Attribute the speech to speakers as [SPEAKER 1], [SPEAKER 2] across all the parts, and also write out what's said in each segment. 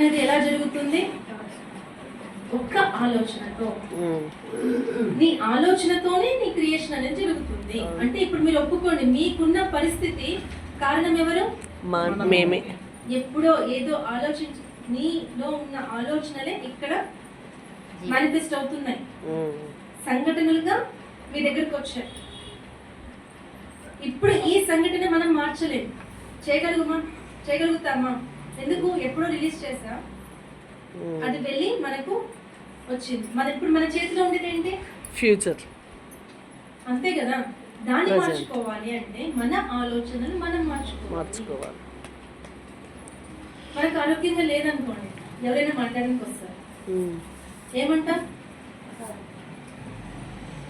[SPEAKER 1] అనేది ఎలా జరుగుతుంది? ఒక్క ఆలోచనతో. నీ ఆలోచనతోనే నీ క్రియేషన్ అనేది జరుగుతుంది. అంటే ఇప్పుడు మీరు ఒప్పుకోండి, మీకున్న పరిస్థితి కారణం ఎవరు?
[SPEAKER 2] మేమే.
[SPEAKER 1] ఎప్పుడో ఏదో ఆలోచించి నీలో ఉన్న ఆలోచనలే ఇక్కడ మేనిఫెస్ట్ అవుతున్నాయి, సంఘటనలుగా మీ దగ్గరకు వచ్చాయి. ఇప్పుడు ఈ సంఘటన మనం మార్చలేము. చేయగలుగుతామా? ఎందుకు? ఎప్పుడో రిలీజ్ చేసా, అది వెళ్ళి మనకు వచ్చింది. ఇప్పుడు మన చేతిలో ఉండేది ఏంటి?
[SPEAKER 2] ఫ్యూచర్.
[SPEAKER 1] అంతే కదా. దాన్ని మార్చుకోవాలి అంటే మన ఆలోచనలు మనం మార్చుకోవాలి. మనకు ఆరోగ్యంగా లేదనుకోండి, ఎవరైనా మాట్లాడడానికి వస్తారు, ఏమంటారు?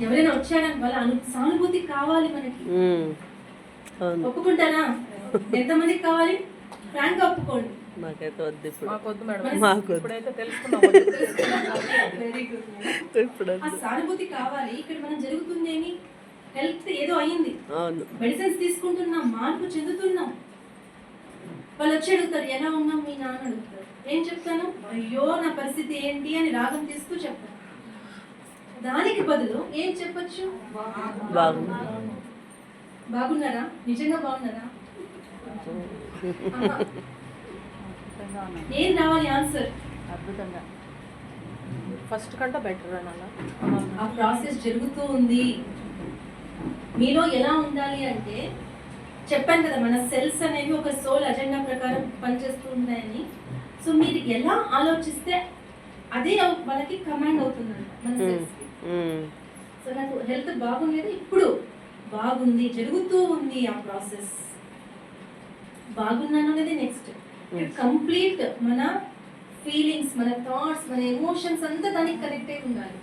[SPEAKER 1] ఎవరైనా వచ్చారని వాళ్ళ సానుభూతి కావాలి మనకి. ఒప్పుకుంటారా? ఎంతమందికి కావాలి? ఫ్రాంక్ గా ఒప్పుకోండి.
[SPEAKER 2] నాకైతే వద్దు ఇప్పుడు.
[SPEAKER 1] సానుభూతి కావాలి. ఇక్కడ మనం జరుగుతుంది ఏమి? హెల్త్ ఏదో అయ్యింది, మెడిసిన్స్ తీసుకుంటున్నాం, మార్పు చెందుతున్నాం. వాళ్ళు వచ్చి అడుగుతారు, ఎలా ఉన్నాం మీ నాన్న అడుగుతారు. ఏం చెప్తాను? అయ్యో నా పరిస్థితి ఏంటి అని రాగం తీస్తూ చెప్తాను. దానికి బదులు ఏం చెప్పచ్చు? బాగున్నారా? నిజంగా బాగున్నారా? ఏం రావాలి ఆన్సర్?
[SPEAKER 3] అద్భుతంగా, ఫస్ట్ కంటే బెటర్ అనాలా.
[SPEAKER 1] ఆ ప్రాసెస్ జరుగుతూ ఉంది. మీలో ఎలా ఉండాలి అంటే, చెప్పాను కదా, మన సెల్స్ అనేవి ఒక సోల్ అజెండా ప్రకారం పనిచేస్తూ ఉంటాయని. సో మీరు ఎలా ఆలోచిస్తే అదే మనకి కమాండ్ అవుతుందంట మన సెల్స్. సో నాకు హెల్త్ బాగుండేది, ఇప్పుడు బాగుంది, జరుగుతూ ఉంది ఆ ప్రాసెస్. బాగున్నాను అనేది నెక్స్ట్. కంప్లీట్ మన ఫీలింగ్స్, మన థాట్స్, మన ఎమోషన్స్ అంతా దానికి కనెక్ట్ అయి ఉండాలి.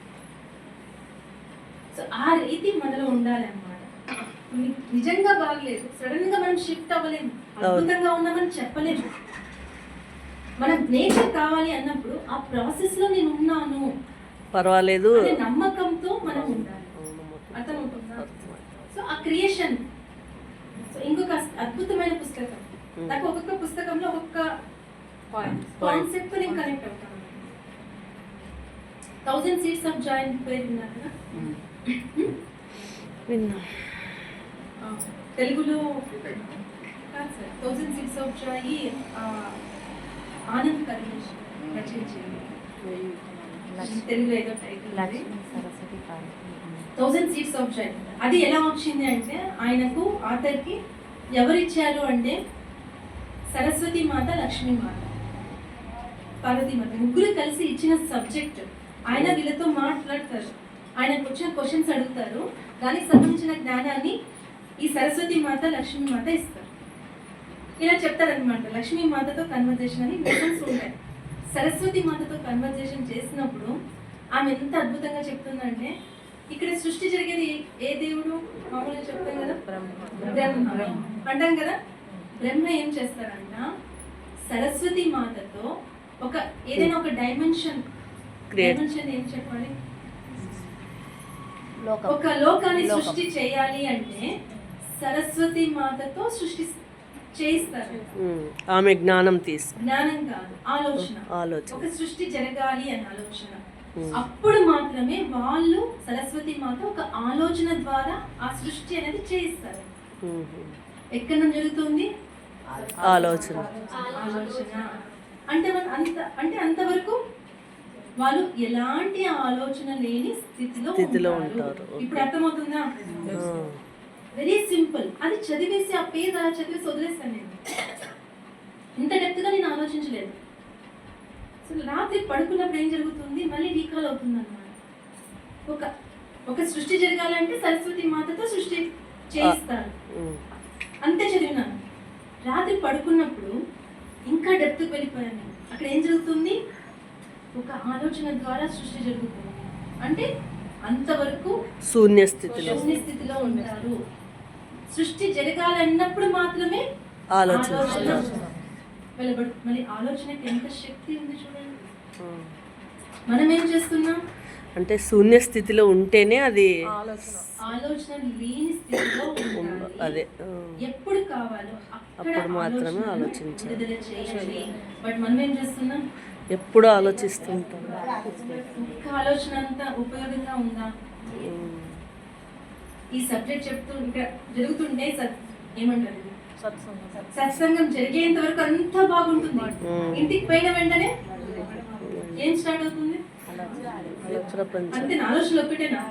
[SPEAKER 1] సో ఆ రీతి మనలో ఉండాలి అన్నమాట. నిజంగా బాగలేదు, సడన్ గా మనం షిఫ్ట్ అవ్వలేము. అద్భుతంగా ఉన్నామని చెప్పలేము. మన నేచర్ కావాలి అన్నప్పుడు ఆ ప్రాసెస్ లో నేను ఉన్నాను,
[SPEAKER 2] పర్వాలేదు
[SPEAKER 1] అనే నమ్మకంతో మనం ఉండాలి. అర్థమవుతుందా? సో ఆ క్రియేషన్. సో ఇంకొక అద్భుతమైన పుస్తకం, నాకు ఒక్కొక్క పుస్తకంలో ఒక్కొక్క కాన్సెప్ట్ నేను కనెక్ట్ అవుతాను. 1000 Seeds of Joy పేరు విన్నారు కదా? తెలుగులో 1000 Seeds of Joy Anand Karnesh రచించింది. తెలుగులో ఏదో టైటిల్ 1000 Seeds of Joy. అది ఎలా వచ్చింది అంటే, ఆయనకు ఆథర్కి ఎవరిచ్చారు అంటే సరస్వతి మాత, లక్ష్మీ మాత, పార్వతీ మాత ముగ్గురు కలిసి ఇచ్చిన సబ్జెక్ట్. ఆయన వీళ్ళతో మాట్లాడతారు, ఆయనకు వచ్చిన క్వశ్చన్స్ అడుగుతారు, దానికి సంబంధించిన జ్ఞానాన్ని ఈ సరస్వతి మాత, లక్ష్మీ మాత ఇస్తారు. ఇలా చెప్తారనమాట. లక్ష్మీ మాతతో కన్వర్జేషన్ అని క్వశ్చన్స్ ఉంటాయి. సరస్వతి మాతతో కన్వర్జేషన్ చేసినప్పుడు ఆమె ఎంత అద్భుతంగా చెప్తుందంటే, ఇక్కడ సృష్టి జరిగేది ఏ దేవుడు? మామూలుగా చెప్తాం కదా, బ్రహ్మ అంటాం కదా. బ్రహ్మ ఏం చేస్తారంట, సరస్వతి మాతతో ఏదైనా ఒక డైమెన్షన్ ఏం చెప్పాలి, ఒక లోకాన్ని సృష్టి చేయాలి అంటే సరస్వతి మాతతో సృష్టి చేయిస్తారు.
[SPEAKER 2] ఆమె జ్ఞానం
[SPEAKER 1] కాదు, ఆలోచన. ఒక సృష్టి జరగాలి అనే ఆలోచన. అప్పుడు మాత్రమే వాళ్ళు సరస్వతి మాత ఒక ఆలోచన ద్వారా ఆ సృష్టి అనేది చేయిస్తారు. ఎక్కడ నుంచి జరుగుతుంది?
[SPEAKER 2] ఆలోచన.
[SPEAKER 1] అంటే అంతవరకు వాళ్ళు ఎలాంటి ఆలోచన లేని స్థితిలో ఉంటారు. ఇప్పుడు అర్థమవుతుందా? Very simple. అది చదివేసి ఆ పేజ్ అలా చదివేసి వదిలేస్తాను నేను. ఇంత డెప్త్ గా నేను ఆలోచించలేదు. అసలు రాత్రి పడుకున్నప్పుడు ఏం జరుగుతుంది మళ్ళీ రీకాల్ అవుతుంది అన్నమాట. ఒక సృష్టి జరగాలంటే సరస్వతి మాతతో సృష్టి చేయిస్తారు. అంతే చదివినాను. రాత్రి పడుకున్నప్పుడు ఇంకా డెప్త్కి వెళ్ళిపోయాను. అక్కడ ఏం జరుగుతుంది? ఒక ఆలోచన ద్వారా సృష్టి జరుగుతుంది. అంటే అంతవరకు శూన్య స్థితిలో ఉంటారు. సృష్టి జరగాలన్నప్పుడు మాత్రమే ఆలోచన వెళ్ళబడు. మళ్ళీ ఆలోచనకి ఎంత శక్తి ఉంది చూడండి. మనం ఏం చేస్తున్నాం?
[SPEAKER 2] అంటే శూన్య స్థితిలో ఉంటేనే అది
[SPEAKER 3] ఆలోచన
[SPEAKER 1] ఆలోచన లేని స్థితిలో ఉండాలి.
[SPEAKER 2] అదే
[SPEAKER 1] ఎప్పుడు కావాలో
[SPEAKER 2] అప్పుడు మాత్రమే ఆలోచించాలి.
[SPEAKER 1] విడుదల చేయాలి. బట్ మనం ఏం చేస్తున్నాం?
[SPEAKER 2] ఎప్పుడు ఆలోచిస్తుంటాం.
[SPEAKER 1] ఒక్క ఆలోచన అంతా ఉపయోగంగా ఉందా? ఈ సబ్జెక్ట్ చెప్తూ ఇక్కడ జరుగుతుంటే ఏమంటారు ఇది? సత్సంగం జరిగేంత వరకు అంతా బాగుంటుంది. ఇంటికి పోయిన వెంటనే ఏం స్టార్ట్ అవుతుంది?
[SPEAKER 2] ప్రపంచం
[SPEAKER 1] అంతే. నా ఆలోచనలు ఒక్కటేనా?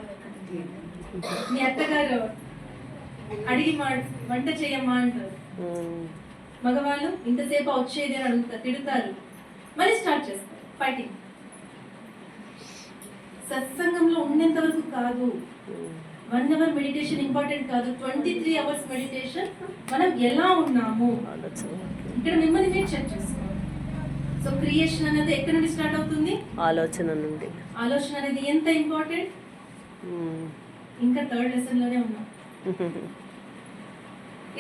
[SPEAKER 1] మీ అత్తగారు అడిగి వంట చేయమ్మా అంటారు. మగవాళ్ళు ఇంతసేపు వచ్చేది అని అడుగుతారు, తిడతారు, మళ్ళీ స్టార్ట్ చేస్తారు ఫైటింగ్. సత్సంగంలో ఉన్నంత వరకు కాదు. 1 hour మెడిటేషన్ ఇంపార్టెంట్ కాదు, 23 hours మెడిటేషన్. మనం ఎలా ఉన్నాము ఇక్కడ మిమ్మల్ని మీరు చెక్ చేసుకోవాలి. సో క్రియేషన్ అనేది ఎక్కడి నుండి స్టార్ట్ అవుతుంది?
[SPEAKER 2] ఆలోచన నుండి.
[SPEAKER 1] ఆలోచన అనేది ఎంత ఇంపార్టెంట్. ఇంకా 3rd లెసన్ లోనే ఉన్నాం.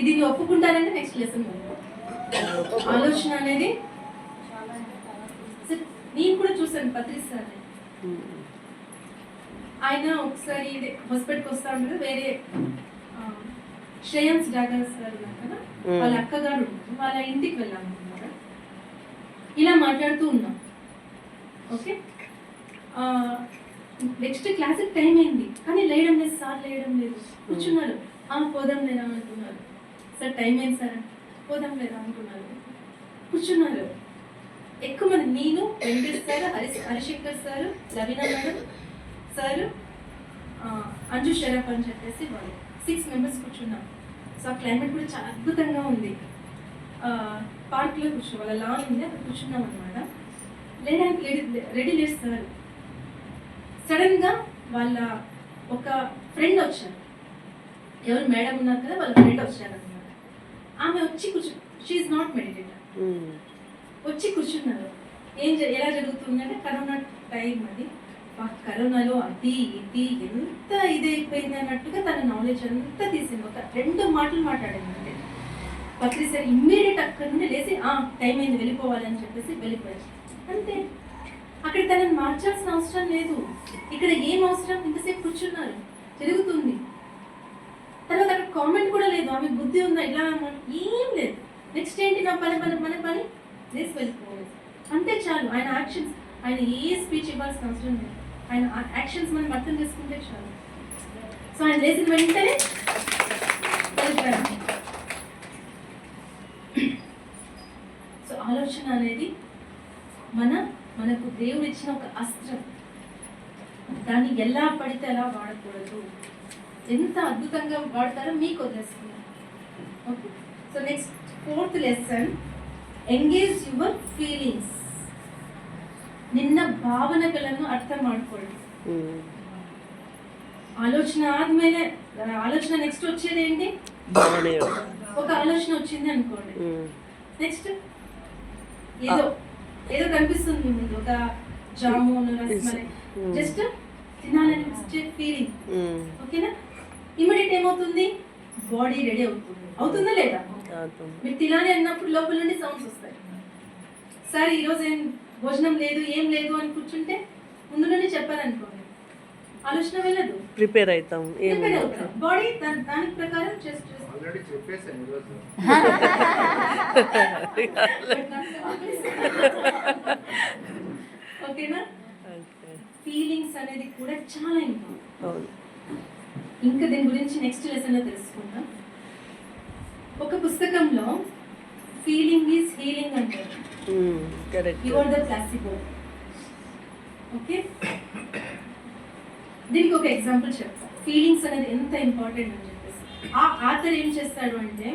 [SPEAKER 1] ఇది మీరు ఒప్పుకుంటారంటే నెక్స్ట్ లెసన్. ఆలోచన అనేది నేను కూడా చూసాను పత్రిసారి. ఆయన ఒకసారి హాస్పిటల్కి వస్తా ఉంటారు. వేరే శ్రేయన్స్ డాగా సార్ ఉన్నారు కదా, వాళ్ళ అక్కగారు ఉంటారు. వాళ్ళ ఇంటికి వెళ్ళాము అన్నమాట. ఇలా మాట్లాడుతూ ఉన్నాం. ఓకే, నెక్స్ట్ క్లాస్కి టైం అయింది కానీ లేయడం లేదు సార్, లేయడం లేదు. కూర్చున్నారు. పోదాం లేదా అంటున్నారు. సార్ టైం అయింది సార్, పోదాం లేదా అంటున్నారు. కూర్చున్నారు. ఎక్కువ మంది, నేను, Venkatesh sir, Harishankar sir, Laveena madam sir, Anju Sharaf అని చెప్పేసి వాళ్ళు 6 members కూర్చున్నాం. సో ఆ క్లైమేట్ కూడా చాలా అద్భుతంగా ఉంది. పార్క్లో కూర్చో, వాళ్ళ లాన్ ఉంది, అక్కడ కూర్చున్నాం అనమాట. లేడానికి రెడీ లేదు సార్. సడన్గా వాళ్ళ ఒక ఫ్రెండ్ వచ్చారు. ఎవరు మేడం ఉన్నారు కదా, వాళ్ళ ఫ్రెండ్ వచ్చారనమాట. ఆమె వచ్చి షీఈ్ నాట్ మెడిటేటర్. వచ్చి కూర్చున్నారు. ఎలా జరుగుతుందంటే కరోనా టైం అది. కరోనాలో అది ఇది ఎంత ఇదైపోయింది అన్నట్టుగా తన నాలెడ్జ్ అంతా తీసింది. ఒక 2 మాటలు మాట్లాడింది. పత్రి సార్ ఇమ్మీడియట్ అక్కడ నుండి లేచి టైం అయింది వెళ్ళిపోవాలని చెప్పేసి వెళ్ళిపోయారు. అంతే. అక్కడ తనని మార్చాల్సిన అవసరం లేదు. ఇక్కడ ఏం అవసరం? ఇంతసేపు కూర్చున్నారు, జరుగుతుంది. తర్వాత అక్కడ కామెంట్ కూడా లేదు. ఆమె బుద్ధి ఉందా ఇలా ఏం లేదు. నెక్స్ట్ ఏంటి? నా పని లేచి వెళ్ళిపోవాలి. అంతే చాలు. ఆయన యాక్షన్స్, ఆయన ఏ స్పీచ్ ఇవ్వాల్సిన అవసరం లేదు. ఆయన యాక్షన్స్ మనం అర్థం చేసుకుంటే చాలు. సో ఆయన లేచిన వెంటనే వెళ్ళిపోయారు. సో ఆలోచన అనేది మనకు దేవుడు ఇచ్చిన ఒక అస్త్రం. దాన్ని ఎలా పడితే అలా వాడకూడదు. ఎంత అద్భుతంగా వాడతారో మీకు వదిలేసుకున్నాను. Okay, so next 4th lesson, engage your feelings. ನಿನ್ನ ಭಾವನೆಗಳನ್ನು ಅರ್ಥ ಮಾಡ್ಕೊಳ್ಳಿ. ఆలోచన ఆద్ಮೇಲೆ ఆలోచన నెక్స్ట్ వచ్చేది ఏంటి? ఒక ఆలోచన వచ్చింది అనుకోండి, నెక్స్ట్ ఏదో కనిపిస్తుంది ముందు, ఒక జామున్, రస్మలై, జస్ట్ తినాలనిపించే ఫీలింగ్. ఓకేనా? ఇమ్మీడియట్ ఏమవుతుంది? బాడీ రెడీ అవుతుందా లేదా? మీరు తినాలి అన్నప్పుడు లోపల నుండి సౌండ్స్ వస్తాయి. సార్ ఈరోజు ఏం భోజనం లేదు, ఏం లేదు అని కూర్చుంటే ముందు నుండి చెప్పారనుకోండి, ఆలోచన వెళ్ళదు. ప్రిపేర్ అవుతాం. బాడీ దాని ప్రకారం ఓకేనా? ఫీలింగ్స్ అనేది కూడా చాలా ఇంపార్టెంట్. ఇంకా దీని గురించి నెక్స్ట్ లెసన్ లో తెలుసుకుందాం. ఒక పుస్తకంలో ఫీలింగ్ ఈజ్ హీలింగ్ అంటారు. You are the placebo. Okay, దీనికి ఒక ఎగ్జాంపుల్ చెప్తా. ఫీలింగ్స్ అనేది ఎంత ఇంపార్టెంట్ అని చెప్పేసి. ఆ ఆథర్ ఏం చేస్తాడు అంటే,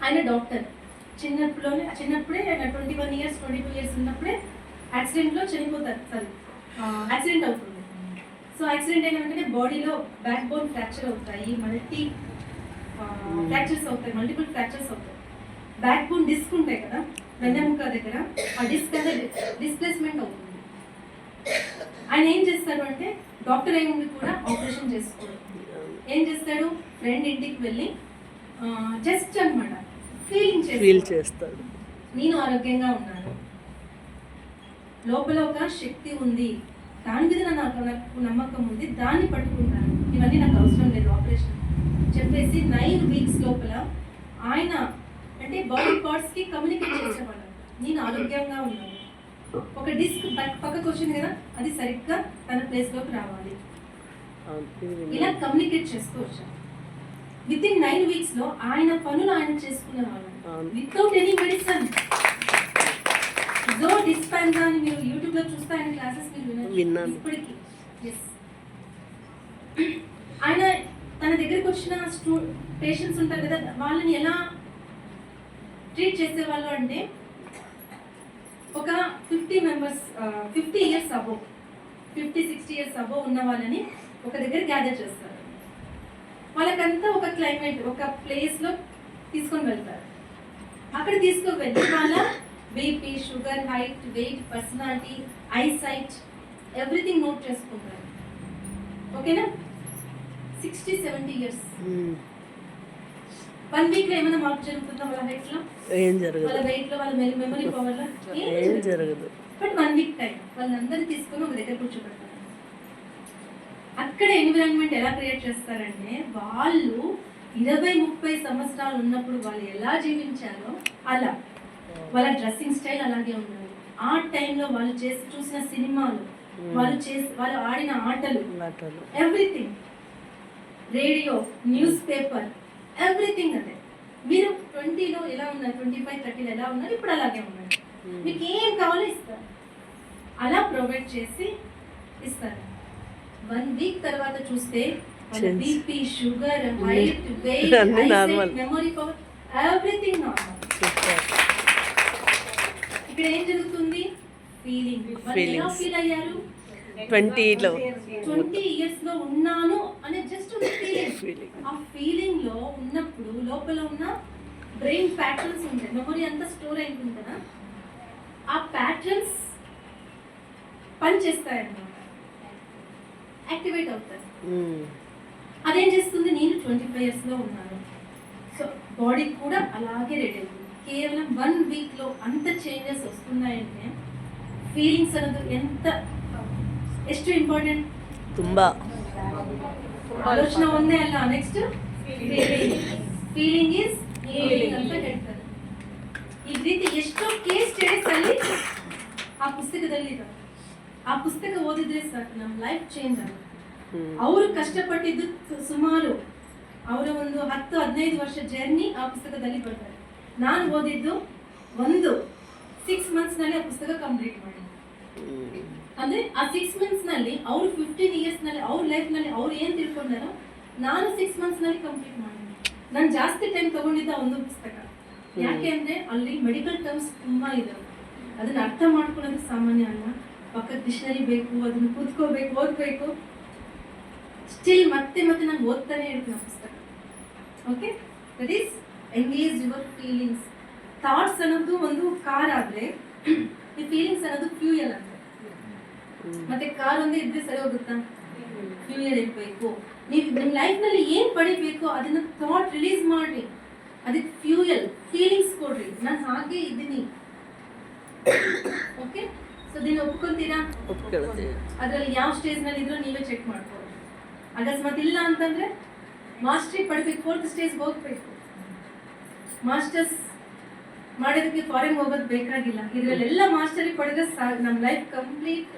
[SPEAKER 1] ఆయన డాక్టర్. చిన్నప్పుడే ఆయన 21 years 22 years ఉన్నప్పుడే యాక్సిడెంట్లో చనిపోతారు. యాక్సిడెంట్ అవుతుంది. సో యాక్సిడెంట్ అయిన వెంటనే బాడీలో బ్యాక్ బోన్ ఫ్రాక్చర్ అవుతాయి, ఫ్రాక్చర్స్ అవుతాయి, మల్టిపుల్ ఫ్రాక్చర్స్ అవుతాయి. బ్యాక్ బోన్ డిస్క్ ఉంటాయి కదా వెన్నెముక దగ్గర, ఆ డిస్క్ అనేది డిస్ప్లేస్మెంట్ అవుతుంది. ఆయన ఏం చేస్తాడు అంటే, డాక్టర్ అయి ఉండి కూడా ఆపరేషన్ చేసుకోడు. ఏం చేస్తాడు? ఫ్రెండ్ ఇంటికి వెళ్ళి జస్ట్ అన్నమాట ఫీల్ చేస్తాడు. నేను ఆరోగ్యంగా ఉన్నాను, లోపల ఒక శక్తి ఉంది, దాని మీద నాకు నమ్మకం ఉంది, దాన్ని పట్టుకుంటాను. ఇవన్నీ నాకు అవసరం లేదు ఆపరేషన్ చెప్పేసి 9 వీక్స్ లోపల ఆయన అంటే బాడీ పార్ట్స్కి కమ్యూనికేట్ చేసేవాళ్ళం. నేను ఆరోగ్యంగా ఉన్నాను, ఒక డిస్క్ పక్కకు వచ్చింది కదా, అది సరిగ్గా తన ప్లేస్లోకి రావాలి, ఇలా కమ్యూనికేట్ చేస్తూ వచ్చాను. విత్ ఇన్ 9 వీక్స్లో ఆయన పనులు ఆయన చేసుకునేవాళ్ళం వితౌట్ ఎనీ మెడిసిన్. జో డిస్పెన్సా అని మీరు యూట్యూబ్లో చూస్తే ఆయన క్లాసెస్ మీరు
[SPEAKER 2] విన్నాను
[SPEAKER 1] ఇప్పటికీ. ఆయన తన దగ్గరికి వచ్చిన పేషెంట్స్ ఉంటారు కదా, వాళ్ళని ఎలా ట్రీట్ చేసేవాళ్ళు అంటే ఒక 50 members 50 years above 50-60 years above ఉన్న వాళ్ళని ఒక దగ్గర గ్యాదర్ చేస్తారు. వాళ్ళకంతా ఒక క్లైమేట్, ఒక ప్లేస్లో తీసుకొని వెళ్తారు. అక్కడ తీసుకొని వెళ్ళి వాళ్ళ BP, sugar, height, weight, personality, eyesight everything note చేసుకుంటారు. ఓకేనా? 60-70 ఇయర్స్. 1 వీక్లో ఏమైనా మార్పు జరుగుతుందా వాళ్ళ హైట్లో,
[SPEAKER 2] ఏం జరగదు,
[SPEAKER 1] వాళ్ళ వెయిట్లో, వాళ్ళ మెమరీ పవర్లో?
[SPEAKER 2] ఏం జరగదు.
[SPEAKER 1] బట్ 1 వీక్ టైం వాళ్ళందరినీ తీసుకొని ఒక దగ్గర కూర్చోబెడతారు. అక్కడ ఎన్విరాన్మెంట్ ఎలా క్రియేట్ చేస్తారంటే వాళ్ళు 20-30 సంవత్సరాలు ఉన్నప్పుడు వాళ్ళు ఎలా జీవించారో అలా వాళ్ళ డ్రెస్సింగ్ స్టైల్ అలాగే ఉండాలి. ఆ టైంలో వాళ్ళు చూసిన సినిమాలు, వాళ్ళు ఆడిన ఆటలు, everything, radio, news paper, everything. అదే మీరు 20లో ఎలా ఉన్నారు, 25-30లో ఎలా ఉన్నారు, ఇప్పుడు అలాగే ఉన్నారు. మీకు ఏం కావాలో ఇస్తారు, అలా ప్రొవైడ్ చేసి ఇస్తారు. 1 వీక్ తర్వాత చూస్తే BP, sugar, height, weight, memory power, everything normal. ఇక్కడ ఏం జరుగుతుంది? ఫీలింగ్. ఎలా ఫీల్ అయ్యారు? 20 ఇయర్స్ లో ఉన్నాను అనే జస్ట్ ఫీలింగ్. ఆ ఫీలింగ్ లో ఉన్నప్పుడు లోపల ఉన్న బ్రెయిన్ ప్యాటర్న్స్ ఉంటాయి, మెమరీ అంతా స్టోర్ అయిపోతుంది కదా, ఆ ప్యాటర్న్స్ పనిచేస్తాయన్నమాట, యాక్టివేట్ అవుతారు. అదేం చేస్తుంది? నేను 25 ఇయర్స్ లో ఉన్నాను, సో బాడీ కూడా అలాగే రెడీ అవుతుంది. కేవలం 1 వీక్లో అంత చేంజెస్ వస్తున్నాయంటే ఫీలింగ్స్ అనేది ಎಷ್ಟು ಇಂಪಾರ್ಟೆಂಟ್.
[SPEAKER 2] ತುಂಬಾ
[SPEAKER 1] ಆಲೋಚನೆ ಒಂದೇ ಅಲ್ಲ, ನೆಕ್ಸ್ಟ್ ಫೀಲಿಂಗ್ ಇಸ್ ಹೀಲಿಂಗ್ ಅಂತ ಹೇಳ್ತಾರೆ. ಈ ರೀತಿ ಎಷ್ಟೋ ಕೇಸ್ ಸ್ಟಡೀಸ್ ಅಲ್ಲಿ ಆ ಪುಸ್ತಕದಲ್ಲಿ ಇದೆ. ಆ ಪುಸ್ತಕ ಓದಿದ್ರೆ ಸಾಕು ನಮ್ಮ ಲೈಫ್ ಚೇಂಜ್ ಆಗುತ್ತೆ. ಅವರು ಕಷ್ಟಪಟ್ಟಿದ್ದು ಸುಮಾರು ಅವರ ಒಂದು 10-15 ವರ್ಷ ಜರ್ನಿ ಆ ಪುಸ್ತಕದಲ್ಲಿ ಬರ್ತಾರೆ. ನಾನು ಓದಿದ್ದು ಒಂದು 6 ಮಂತ್ಸ್ನಲ್ಲಿ ಆ ಪುಸ್ತಕ ಕಂಪ್ಲೀಟ್ ಮಾಡಿ. ಅಂದ್ರೆ ಆ 6 ಮಂತ್ಸ್ನಲ್ಲಿ ಅವರು 15 ಇಯರ್ಸ್ನಲ್ಲಿ ಅವ್ರ ಲೈಫ್ನಲ್ಲಿ ಅವ್ರು ಏನು ತಿಳ್ಕೊಂಡಾರೋ ನಾನು 6 ಮಂತ್ಸ್ನಲ್ಲಿ ಕಂಪ್ಲೀಟ್ ಮಾಡಿದ್ದೀನಿ. ನಾನು ಜಾಸ್ತಿ ಟೈಮ್ ತಗೊಂಡಿದ್ದ ಒಂದು ಪುಸ್ತಕ. ಯಾಕೆ ಅಂದರೆ ಅಲ್ಲಿ ಮೆಡಿಕಲ್ ಟರ್ಮ್ಸ್ ತುಂಬ ಇದಾವೆ, ಅದನ್ನು ಅರ್ಥ ಮಾಡ್ಕೊಳ್ಳೋದು ಸಾಮಾನ್ಯ ಅಲ್ಲ. ಪಕ್ಕದ ಡಿಕ್ಷನರಿ ಬೇಕು, ಅದನ್ನು ಕೂತ್ಕೋಬೇಕು, ಓದಬೇಕು. ಸ್ಟಿಲ್ ಮತ್ತೆ ನಾನು ಓದ್ತಾನೆ ಇರ್ತೀನಿ ಆ ಪುಸ್ತಕ. Okay, that is engage your feelings. Thoughts ಅನ್ನೋದು ಒಂದು ಕಾರ್ ಆದರೆ ಈ ಫೀಲಿಂಗ್ಸ್ ಅನ್ನೋದು ಫ್ಯೂಯಲ್ ಅಂತ. ಮತ್ತೆ ಕಾರ್ ಒಂದೇ ಇದ್ರೆ ಸರಿ ಹೋಗುತ್ತಾ? ಫ್ಯೂಯಲ್ ಇರಬೇಕು. ನೀವು ನಿಮ್ಮ ಲೈಫ್ನಲ್ಲಿ ಏನು ಪಡಿಬೇಕು ಅದನ್ನು ಥಾಟ್ ರಿಲೀಸ್ ಮಾಡಿ, ಅದಕ್ಕೆ ಫ್ಯೂಯಲ್ ಫೀಲಿಂಗ್ಸ್ ಕೊಡ್ರಿ. ನಾನು ಹಾಗೆ ಇದ್ದೀನಿ. ಓಕೆ, ಸೊ ಇದನ್ನು ಒಪ್ಕೊಳ್ತೀರಾ? ಅದರಲ್ಲಿ ಯಾವ ಸ್ಟೇಜ್ನಲ್ಲಿ ಇದ್ರೂ ನೀವೇ ಚೆಕ್ ಮಾಡ್ಕೊಳ್ಳಿ. ಅಕಸ್ಮಾತ್ ಇಲ್ಲ ಅಂತಂದರೆ ಮಾಸ್ಟ್ರಿ ಪಡಿಬೇಕು, 4th ಸ್ಟೇಜ್ಗೆ ಹೋಗ್ಬೇಕು. ಮಾಸ್ಟರ್ಸ್ ಮಾಡೋದಕ್ಕೆ ಫಾರಿನ್ ಹೋಗೋದು ಬೇಕಾಗಿಲ್ಲ. ಇದರಲ್ಲೆಲ್ಲ ಮಾಸ್ಟರಿ ಪಡೆದ್ರೆ ನಮ್ಮ ಲೈಫ್ ಕಂಪ್ಲೀಟ್.